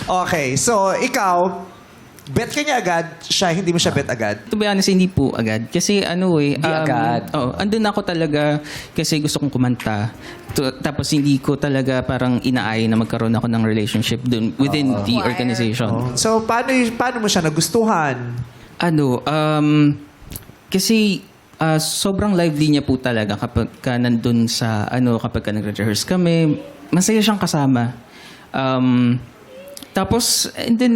Okay, so ikaw, bet ka niya agad, siya hindi mo siya bet agad. To be honest, hindi po agad. Kasi Hindi agad. Andun ako talaga kasi gusto kong kumanta. Tapos hindi ko talaga parang inaay na magkaroon ako ng relationship dun within the organization. So, paano mo siya nagustuhan? Kasi sobrang lively niya po talaga kapag ka nandun sa, kapag ka nag-rehearse kami, masaya siyang kasama. Tapos, and then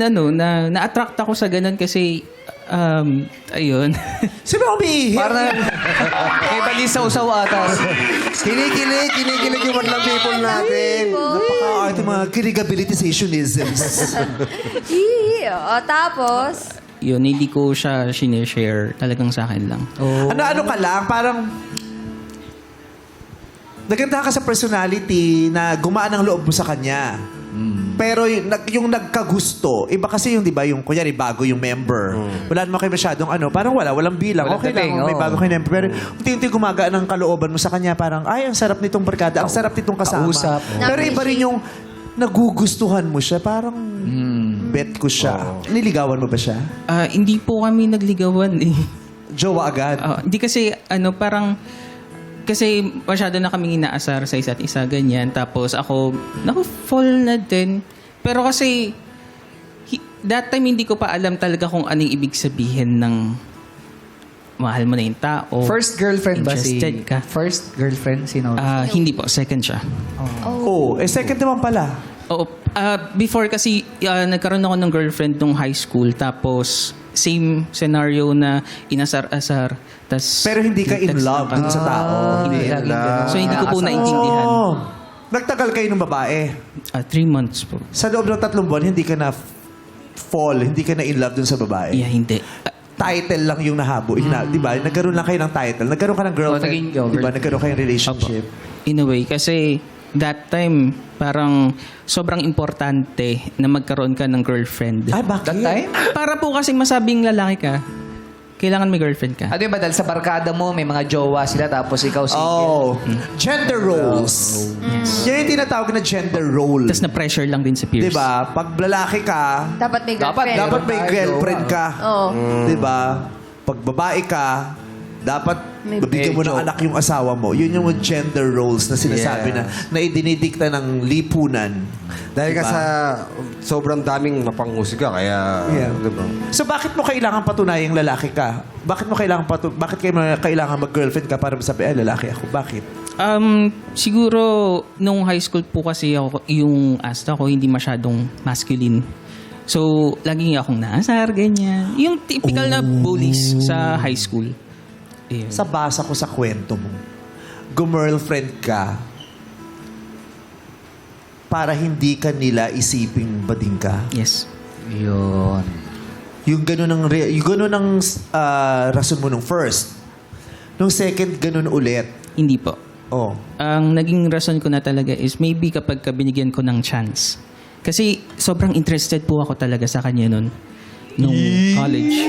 na-attract ako sa ganun kasi, ayun. Sino umiihi? Parang may balisa usaw ata. Kinikilig yung madlang people natin. Napaka-arte mga kirigabilitizationisms. Tapos, Yun, hindi ko siya sinishare. Talagang sa akin lang. Ano ka lang, parang naganda ka sa personality na gumaan ang loob mo sa kanya. Pero yung nagkagusto, iba kasi yung, di ba, yung kunyari bago yung member. Wala naman kayo masyadong parang walang bilang. Walang Okay lang, dating, may bago kayo member. Pero unti-unti gumagaan ang kalooban mo sa kanya, parang, ay, ang sarap nitong barkada, ang sarap nitong kasama. Kausap. Pero iba rin yung nagugustuhan mo siya, parang bet ko siya. Niligawan mo ba siya? Hindi po kami nagligawan eh. Jowa agad? Hindi kasi, kasi masyado na kaming inaasar sa isa't isa, ganyan. Tapos ako, fall na din. Pero kasi, that time hindi ko pa alam talaga kung anong ibig sabihin ng mahal mo na yung tao. First girlfriend ba si... Interested ka. First girlfriend, sino? Hindi po, second siya. Second naman pala. Oo. Before kasi, nagkaroon ako ng girlfriend nung high school. Tapos, same scenario na inasar-asar. Pero hindi ka in love dun sa tao. Hindi. laging ganun. So, hindi ko po naintindihan. Nagtagal kayo ng babae. 3 months po. Sa loob ng 3 buwan, hindi ka na fall, hindi ka na in love dun sa babae. Yeah, hindi. Title lang yung nahabo. Di ba? Nagkaroon lang kayo ng title. Nagkaroon ka ng girlfriend. naging girlfriend. Di ba? Nagkaroon kayo ng relationship. In a way, kasi that time, parang sobrang importante na magkaroon ka ng girlfriend. Ay, bakit? That time? Para po kasi masabing lalaki ka, kailangan may girlfriend ka. Ano yung ba? Dahil sa barkada mo, may mga jowa sila, tapos ikaw single. Gender roles. Yan yung tinatawag na gender role. Tapos na-pressure lang din sa peers. Di ba? Pag lalaki ka, dapat may girlfriend. dapat may girlfriend ka. Oo. Di ba? Pag babae ka, dapat mabigyan mo ng anak yung asawa mo. Yun yung gender roles na sinasabi na idinidikta ng lipunan. Dahil ka Diba? sa sobrang daming mapanghusga, kaya... Diba? So bakit mo kailangan patunayang lalaki ka? Bakit kailangan mag-girlfriend ka para masabi, ay, lalaki ako? Bakit? Siguro, nung high school po kasi ako, yung asta ko hindi masyadong masculine. So, laging akong naasar, ganyan. Yung typical na bullies sa high school. Ayun. Sa basa ko sa kwento mo, gumirlfriend ka para hindi ka nila isiping bading ka. Yes. Yun. Yung ganun ang rason mo nung first. Nung second, ganun ulit. Hindi po. Oh. Ang naging rason ko na talaga is maybe kapag binigyan ko ng chance. Kasi sobrang interested po ako talaga sa kanya nun. Nung college.